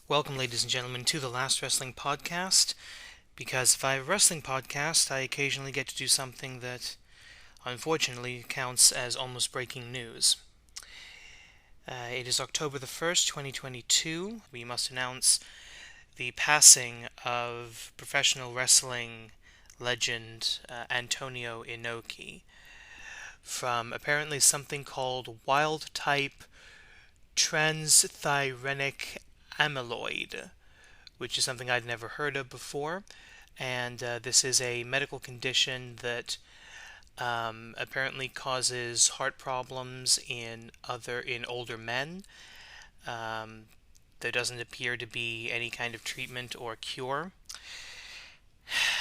Welcome, ladies and gentlemen, to the Last Wrestling Podcast. Because if I have a wrestling podcast, I occasionally get to do something that, unfortunately, counts as almost breaking news. It is October the 1st, 2022. We must announce the passing of professional wrestling legend Antonio Inoki from apparently something called wild-type transthyretic amyloid, which is something I'd never heard of before. And this is a medical condition that apparently causes heart problems in older men. There doesn't appear to be any kind of treatment or cure.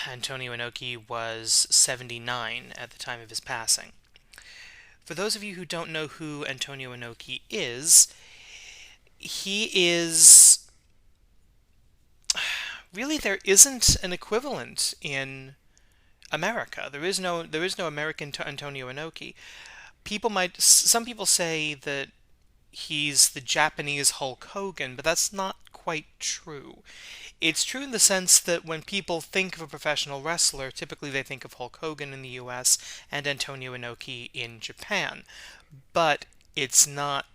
Antonio Inoki was 79 at the time of his passing. For those of you who don't know who Antonio Inoki is, he is... Really, there isn't an equivalent in America. There is no American Antonio Inoki. Some people say that he's the Japanese Hulk Hogan, but that's not quite true. It's true in the sense that when people think of a professional wrestler, typically they think of Hulk Hogan in the US and Antonio Inoki in Japan. But it's not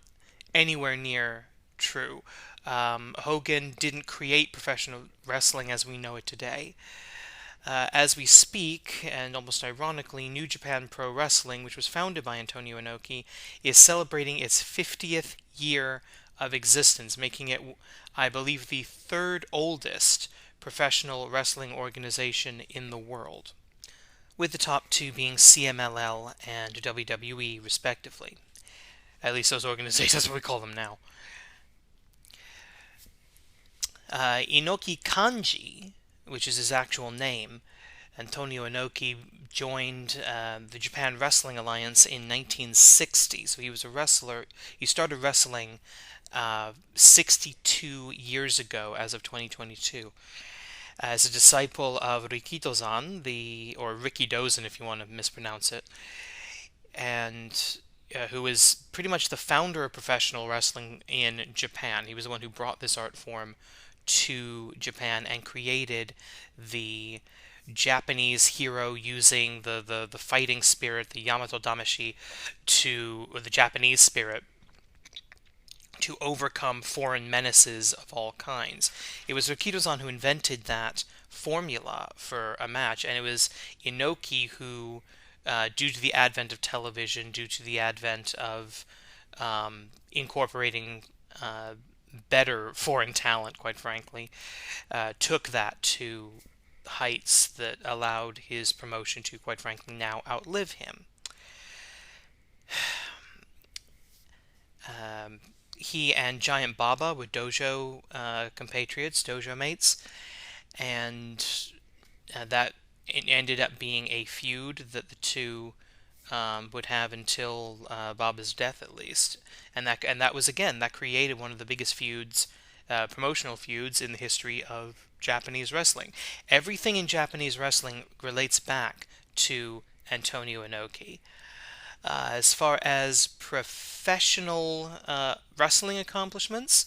anywhere near true. Hogan didn't create professional wrestling as we know it today. As we speak, and almost ironically, New Japan Pro Wrestling, which was founded by Antonio Inoki, is celebrating its 50th year of existence, making it, I believe, the third oldest professional wrestling organization in the world, with the top two being CMLL and WWE, respectively. At least those organizations, that's what we call them now. Inoki Kanji, which is his actual name, Antonio Inoki joined the Japan Wrestling Alliance in 1960. So he was a wrestler. He started wrestling 62 years ago, as of 2022, as a disciple of Rikito-san, or Rikidozan if you want to mispronounce it, and who is pretty much the founder of professional wrestling in Japan. He was the one who brought this art form to Japan and created the Japanese hero using the fighting spirit, the Yamato Damashi, or the Japanese spirit, to overcome foreign menaces of all kinds. It was Rikito-san who invented that formula for a match, and it was Inoki who, due to the advent of television, due to the advent of incorporating better foreign talent, quite frankly, took that to heights that allowed his promotion to, quite frankly, now outlive him. He and Giant Baba were dojo compatriots, dojo mates, and that ended up being a feud that the two would have until Baba's death, at least, and that was, again, that created one of the biggest feuds, promotional feuds, in the history of Japanese wrestling. Everything in Japanese wrestling relates back to Antonio Inoki. As far as professional wrestling accomplishments,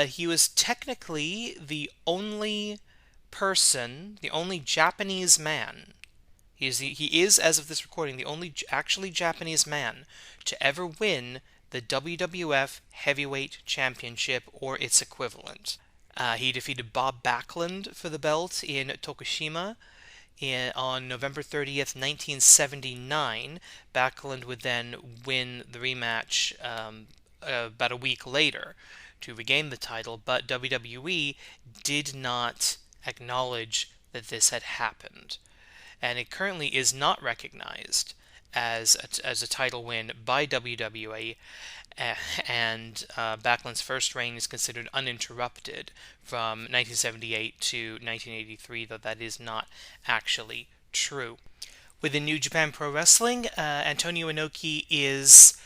he was technically the only person, the only Japanese man. He is, as of this recording, the only actually Japanese man to ever win the WWF Heavyweight Championship or its equivalent. He defeated Bob Backlund for the belt in Tokushima on November 30th, 1979. Backlund would then win the rematch about a week later to regain the title, but WWE did not acknowledge that this had happened, and it currently is not recognized as a title win by WWE, and Backlund's first reign is considered uninterrupted from 1978 to 1983, though that is not actually true. Within New Japan Pro Wrestling, Antonio Inoki is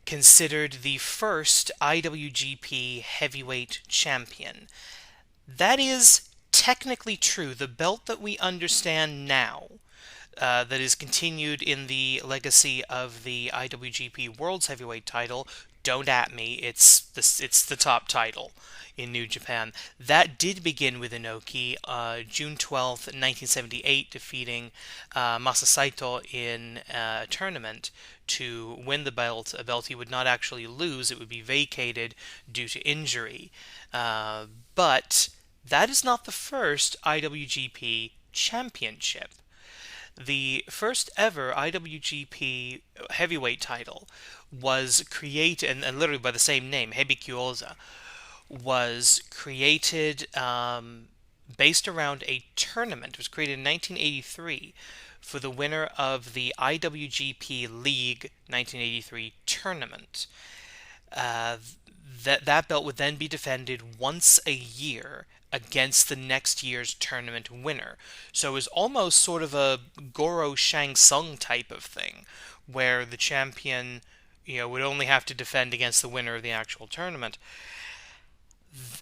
considered the first IWGP Heavyweight Champion. That is technically true. The belt that we understand now, that is continued in the legacy of the IWGP World's Heavyweight title, don't at me. It's the top title in New Japan. That did begin with Inoki, June 12th, 1978, defeating Masa Saito in a tournament to win the belt, a belt he would not actually lose. It would be vacated due to injury. But that is not the first IWGP championship. The first ever IWGP heavyweight title was created, and literally by the same name, Hebikyoza, was created based around a tournament. It was created in 1983 for the winner of the IWGP League 1983 tournament. Uh, that belt would then be defended once a year against the next year's tournament winner. So it was almost sort of a Goro Shang Tsung type of thing, where the champion, would only have to defend against the winner of the actual tournament.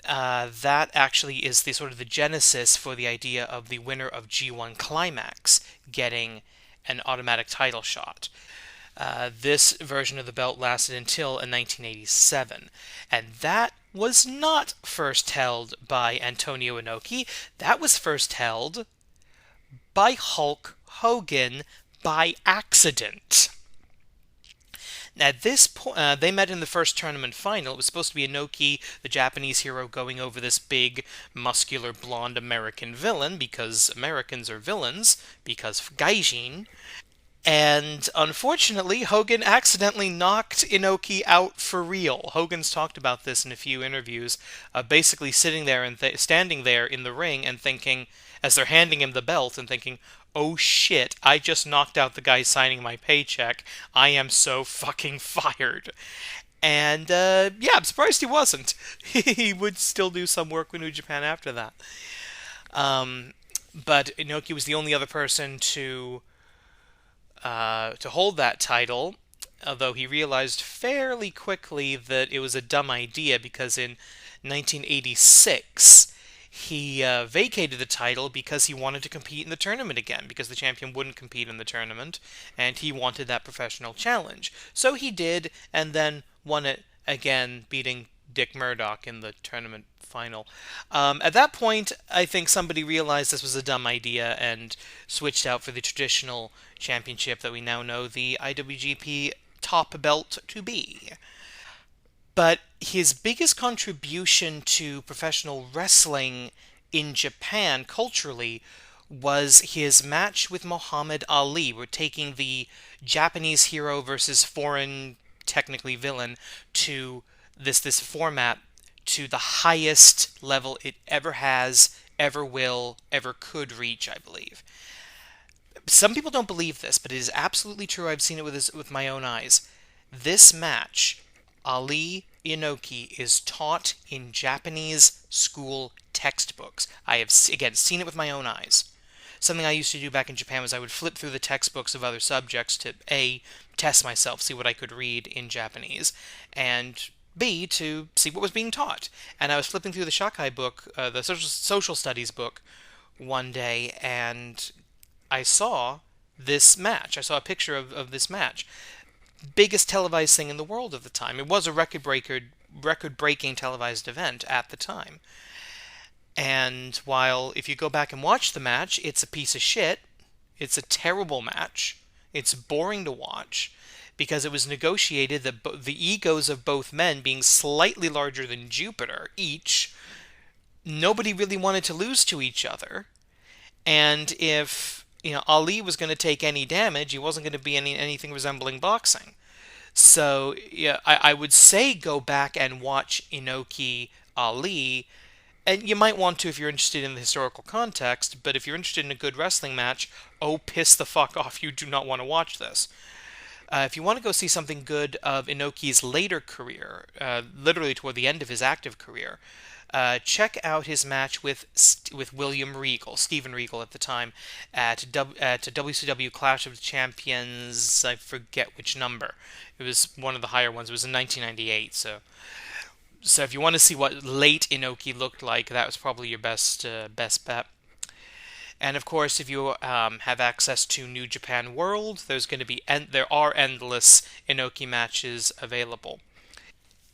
That actually is the sort of the genesis for the idea of the winner of G1 Climax getting an automatic title shot. This version of the belt lasted until 1987, and that was not first held by Antonio Inoki. That was first held by Hulk Hogan by accident. At this point, they met in the first tournament final. It was supposed to be Inoki, the Japanese hero, going over this big, muscular, blonde American villain, because Americans are villains, because gaijin. And unfortunately, Hogan accidentally knocked Inoki out for real. Hogan's talked about this in a few interviews, basically sitting there and standing there in the ring and thinking, as they're handing him the belt, and thinking, "Oh shit, I just knocked out the guy signing my paycheck. I am so fucking fired." And yeah, I'm surprised he wasn't. He would still do some work with New Japan after that. But Inoki was the only other person to hold that title, although he realized fairly quickly that it was a dumb idea because in 1986 he vacated the title because he wanted to compete in the tournament again, because the champion wouldn't compete in the tournament, and he wanted that professional challenge. So he did, and then won it again, beating Dick Murdoch in the tournament final. At that point, I think somebody realized this was a dumb idea and switched out for the traditional championship that we now know the IWGP top belt to be. But his biggest contribution to professional wrestling in Japan culturally was his match with Muhammad Ali. We're taking the Japanese hero versus foreign, technically villain, to this format to the highest level it ever has, ever will, ever could reach, I believe. Some people don't believe this, but it is absolutely true. I've seen it with my own eyes. This match, Ali Inoki, is taught in Japanese school textbooks. I have, again, seen it with my own eyes. Something I used to do back in Japan was I would flip through the textbooks of other subjects to A, test myself, see what I could read in Japanese, and B, to see what was being taught. And I was flipping through the Shakai book, the social studies book, one day, and I saw this match. I saw a picture of this match. Biggest televised thing in the world at the time. It was a record-breaking televised event at the time. And while if you go back and watch the match, it's a piece of shit. It's a terrible match. It's boring to watch because it was negotiated that the egos of both men being slightly larger than Jupiter each, nobody really wanted to lose to each other. And if Ali was going to take any damage, he wasn't going to be anything resembling boxing. So yeah, I would say go back and watch Inoki Ali, and you might want to if you're interested in the historical context, but if you're interested in a good wrestling match, oh, piss the fuck off, you do not want to watch this. If you want to go see something good of Inoki's later career, literally toward the end of his active career, check out his match with William Regal, Steven Regal at the time, at WCW Clash of the Champions. I forget which number. It was one of the higher ones. It was in 1998. So if you want to see what late Inoki looked like, that was probably your best bet. And of course, if you have access to New Japan World, there are endless Inoki matches available.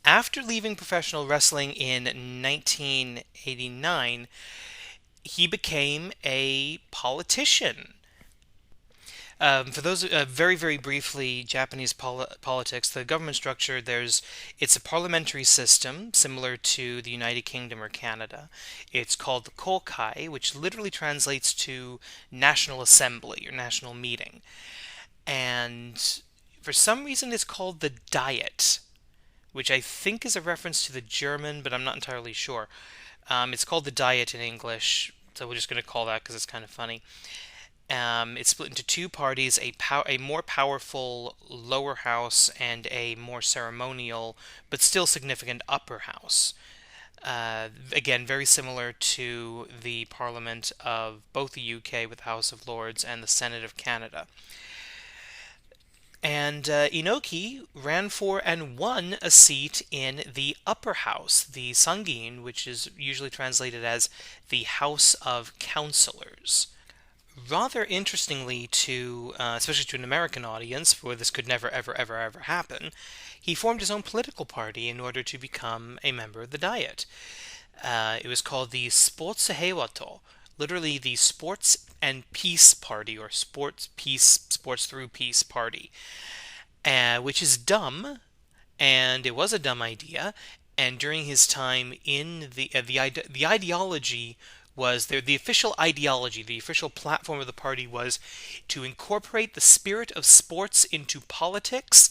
After leaving professional wrestling in 1989, he became a politician. For those very very briefly, Japanese politics, the government structure, it's a parliamentary system similar to the United Kingdom or Canada. It's called the Kokai, which literally translates to National Assembly or National Meeting, and for some reason it's called the Diet, which I think is a reference to the German, but I'm not entirely sure. It's called the Diet in English, so we're just going to call that because it's kind of funny. It's split into two parties: a more powerful lower house and a more ceremonial but still significant upper house. Again, very similar to the Parliament of both the UK with the House of Lords and the Senate of Canada. And Inoki ran for and won a seat in the upper house, the Sangin, which is usually translated as the House of Councillors. Rather interestingly, especially to an American audience, where this could never, ever, ever, ever happen, he formed his own political party in order to become a member of the Diet. It was called the Sports Heiwato, literally the Sports and Peace Party, or Sports Peace, Sports Through Peace Party, which is dumb, and it was a dumb idea. And during his time in the ideology was there, the official ideology, the official platform of the party was to incorporate the spirit of sports into politics,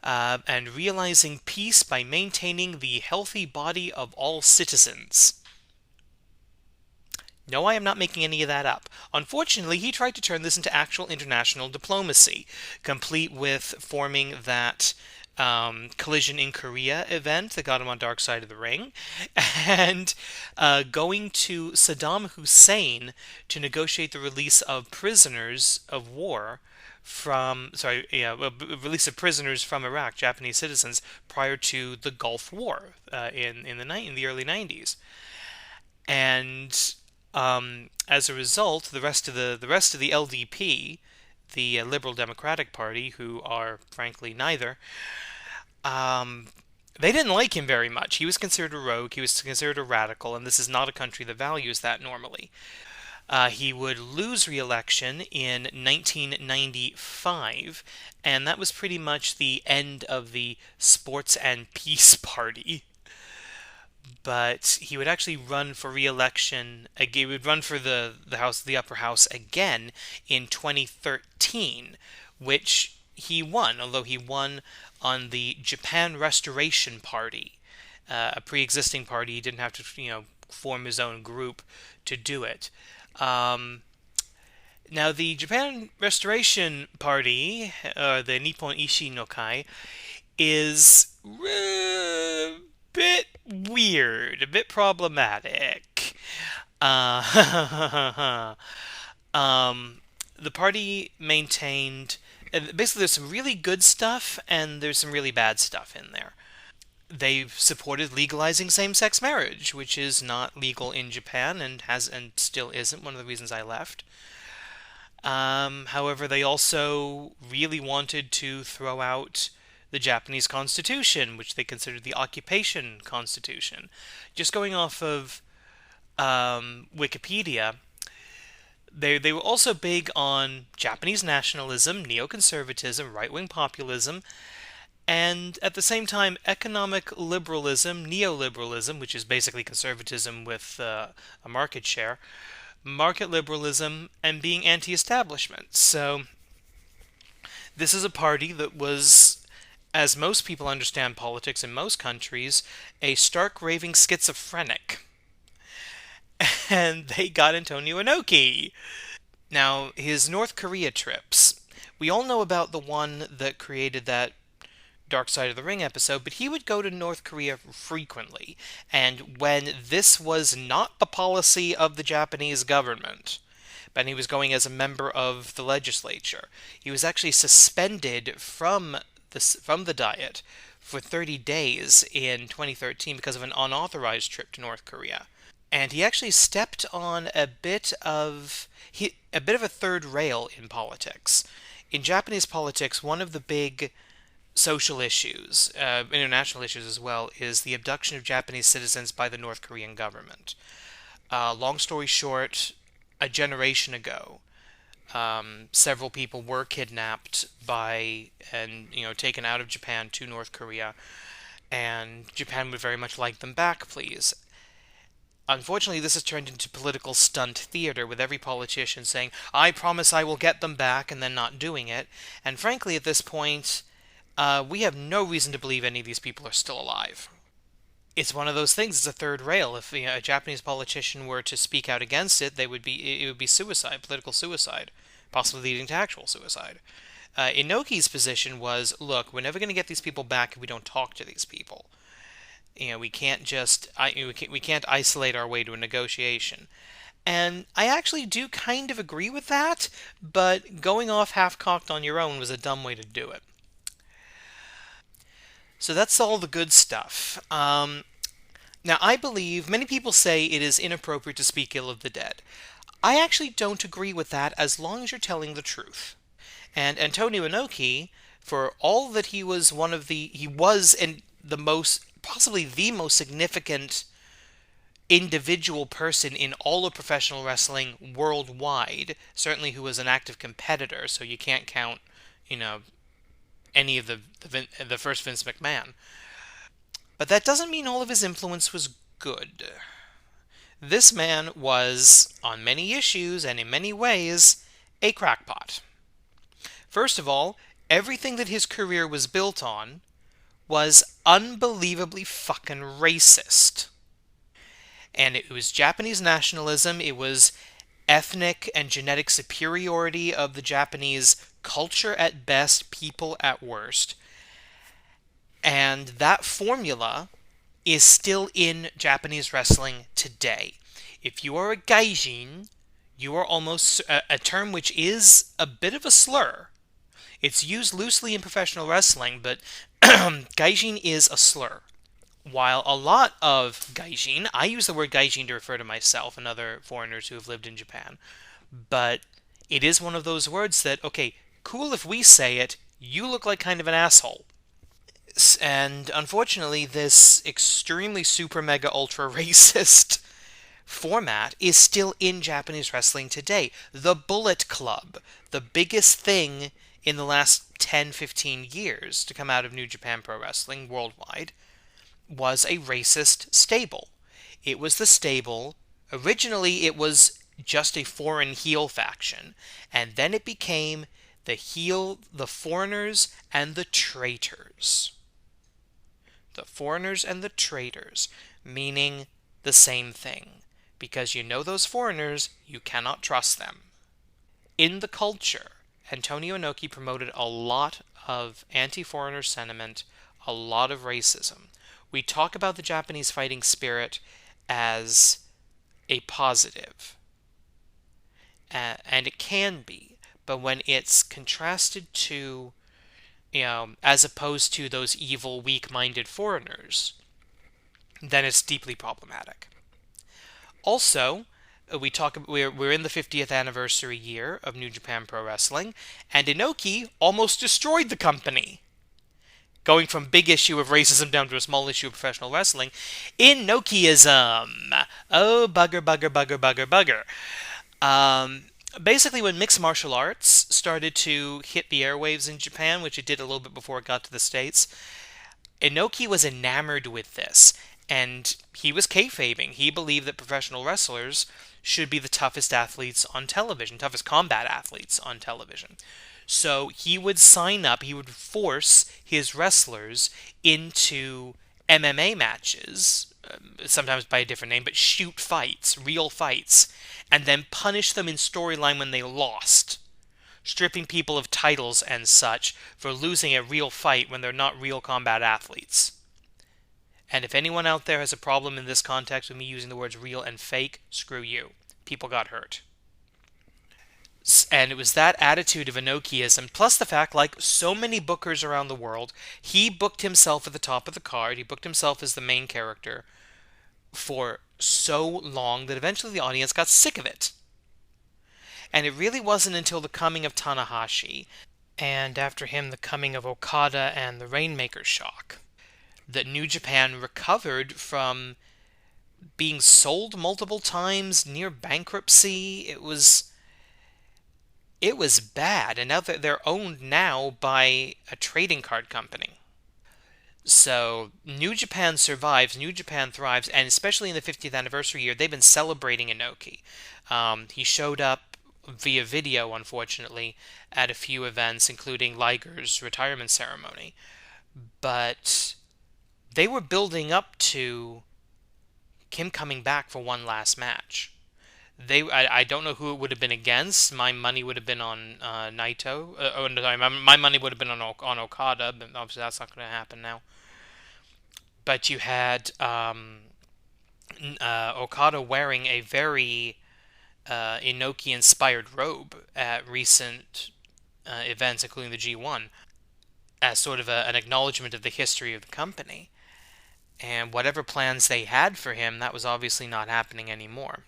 and realizing peace by maintaining the healthy body of all citizens. No, I am not making any of that up. Unfortunately, he tried to turn this into actual international diplomacy, complete with forming that Collision in Korea event that got him on Dark Side of the Ring, and going to Saddam Hussein to negotiate the release of prisoners of war release of prisoners from Iraq, Japanese citizens, prior to the Gulf War in the early 90s. And as a result, the rest of the LDP, the Liberal Democratic Party, who are frankly neither, um, they didn't like him very much. He was considered a rogue. He was considered a radical, and this is not a country that values that normally. He would lose re-election in 1995, and that was pretty much the end of the Sports and Peace Party. But he would actually run for re-election. He would run for the upper house again in 2013, which he won. Although he won on the Japan Restoration Party, a pre-existing party. He didn't have to, form his own group to do it. Um, Now, the Japan Restoration Party, the Nippon Ishi no Kai, is a bit weird, a bit problematic. Uh, the party maintained. Basically, there's some really good stuff and there's some really bad stuff in there. They supported legalizing same-sex marriage, which is not legal in Japan and still isn't. One of the reasons I left. However, they also really wanted to throw out the Japanese Constitution, which they considered the occupation constitution. Just going off of Wikipedia, they were also big on Japanese nationalism, neoconservatism, right-wing populism, and at the same time economic liberalism, neoliberalism, which is basically conservatism with a market share, market liberalism, and being anti-establishment. So this is a party that was, as most people understand politics in most countries, a stark raving schizophrenic. And they got Antonio Inoki. Now, his North Korea trips. We all know about the one that created that Dark Side of the Ring episode, but he would go to North Korea frequently. And when this was not the policy of the Japanese government, and he was going as a member of the legislature, he was actually suspended from the diet for 30 days in 2013 because of an unauthorized trip to North Korea. And he actually stepped on a bit of a third rail in politics. In Japanese politics, one of the big social issues, international issues as well, is the abduction of Japanese citizens by the North Korean government. Long story short, a generation ago, several people were kidnapped by and taken out of Japan to North Korea, and Japan would very much like them back, please. Unfortunately, this has turned into political stunt theater with every politician saying, I promise I will get them back, and then not doing it. And frankly, at this point, we have no reason to believe any of these people are still alive. It's one of those things. It's a third rail. If a Japanese politician were to speak out against it, it would be suicide, political suicide, possibly leading to actual suicide. Inoki's position was, look, we're never going to get these people back if we don't talk to these people. We can't just we can't isolate our way to a negotiation. And I actually do kind of agree with that, but going off half-cocked on your own was a dumb way to do it. So that's all the good stuff. Now, I believe many people say it is inappropriate to speak ill of the dead. I actually don't agree with that as long as you're telling the truth. And Antonio Inoki, for all that he was and the most, possibly the most significant individual person in all of professional wrestling worldwide, certainly who was an active competitor, so you can't count, you know, any of the first Vince McMahon. But that doesn't mean all of his influence was good. This man was, on many issues and in many ways, a crackpot. First of all, everything that his career was built on was unbelievably fucking racist. And it was Japanese nationalism, it was ethnic and genetic superiority of the Japanese culture at best, people at worst. And that formula is still in Japanese wrestling today. If you are a gaijin, you are almost a term which is a bit of a slur. It's used loosely in professional wrestling, but gaijin is a slur. While a lot of gaijin, I use the word gaijin to refer to myself and other foreigners who have lived in Japan, but it is one of those words that, okay, cool if we say it, you look like kind of an asshole. And unfortunately, this extremely super mega ultra racist format is still in Japanese wrestling today. The Bullet Club, the biggest thing in the last 10-15 years to come out of New Japan Pro Wrestling worldwide, was a racist stable. It was the stable, originally it was just a foreign heel faction, and then it became the foreigners and the traitors. The foreigners and the traitors, meaning the same thing. Because you know those foreigners, you cannot trust them. In the culture, Antonio Inoki promoted a lot of anti-foreigner sentiment, a lot of racism. We talk about the Japanese fighting spirit as a positive, and it can be, but when it's contrasted to, as opposed to those evil, weak-minded foreigners, then it's deeply problematic. Also, we're in the 50th anniversary year of New Japan Pro Wrestling, and Inoki almost destroyed the company. Going from big issue of racism down to a small issue of professional wrestling. Inokiism. Oh, bugger, bugger, bugger, bugger, bugger. Basically, when mixed martial arts started to hit the airwaves in Japan, which it did a little bit before it got to the States, Inoki was enamored with this, and he was kayfabing. He believed that professional wrestlers should be the toughest athletes on television, toughest combat athletes on television. So he would sign up, he would force his wrestlers into MMA matches, sometimes by a different name, but shoot fights, real fights, and then punish them in storyline when they lost, stripping people of titles and such for losing a real fight when they're not real combat athletes. And if anyone out there has a problem in this context with me using the words real and fake, screw you. People got hurt. And it was that attitude of Inokiism, plus the fact, like so many bookers around the world, he booked himself at the top of the card, he booked himself as the main character for so long that eventually the audience got sick of it. And it really wasn't until the coming of Tanahashi and after him, the coming of Okada and the Rainmaker shock. That New Japan recovered from being sold multiple times, near bankruptcy. It was bad, and now that they're owned now by a trading card company. So New Japan survives, New Japan thrives, and especially in the 50th anniversary year, they've been celebrating Inoki. He showed up via video, unfortunately, at a few events, including Liger's retirement ceremony. But they were building up to him coming back for one last match. I don't know who it would have been against. My money would have been on Naito. Oh, no, sorry, my money would have been on Okada, but obviously that's not going to happen now. But you had Okada wearing a very Inoki-inspired robe at recent events, including the G1, as sort of an acknowledgement of the history of the company. And whatever plans they had for him, that was obviously not happening anymore.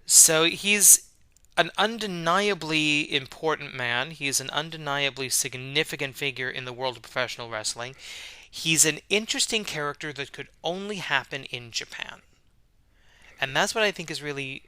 So he's an undeniably important man. He is an undeniably significant figure in the world of professional wrestling. He's an interesting character that could only happen in Japan. And that's what I think is really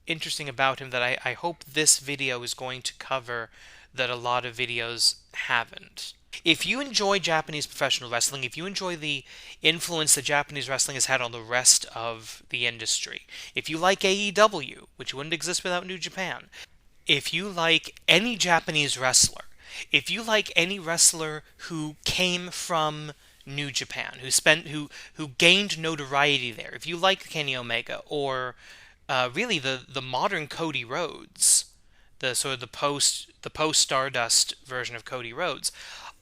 interesting about him, that I hope this video is going to cover, that a lot of videos haven't. If you enjoy Japanese professional wrestling, if you enjoy the influence that Japanese wrestling has had on the rest of the industry, if you like AEW, which wouldn't exist without New Japan, if you like any Japanese wrestler, if you like any wrestler who came from New Japan, who gained notoriety there, if you like Kenny Omega, or really the modern Cody Rhodes, the sort of the post Stardust version of Cody Rhodes,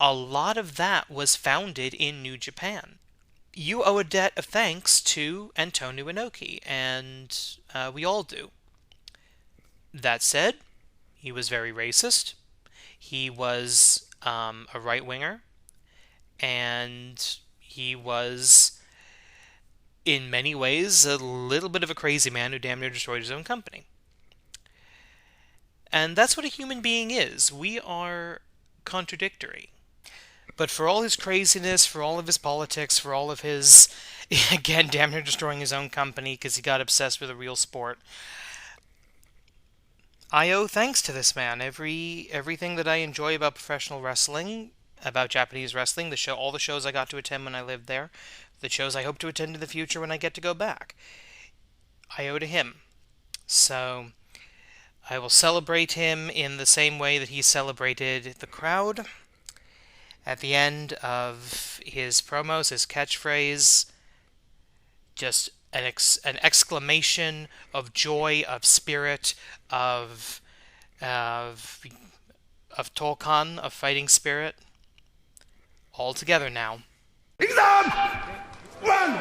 a lot of that was founded in New Japan. You owe a debt of thanks to Antonio Inoki, and we all do. That said, he was very racist. He was a right winger, and he was, in many ways, a little bit of a crazy man who damn near destroyed his own company. And that's what a human being is. We are contradictory. But for all his craziness, for all of his politics, for all of his, again, damn near destroying his own company because he got obsessed with a real sport, I owe thanks to this man. Everything that I enjoy about professional wrestling, about Japanese wrestling, all the shows I got to attend when I lived there, the shows I hope to attend in the future when I get to go back, I owe to him. So I will celebrate him in the same way that he celebrated the crowd. At the end of his promos, his catchphrase, just an exclamation of joy, of spirit, of of of Tolkan, of fighting spirit, all together now. Exam! One!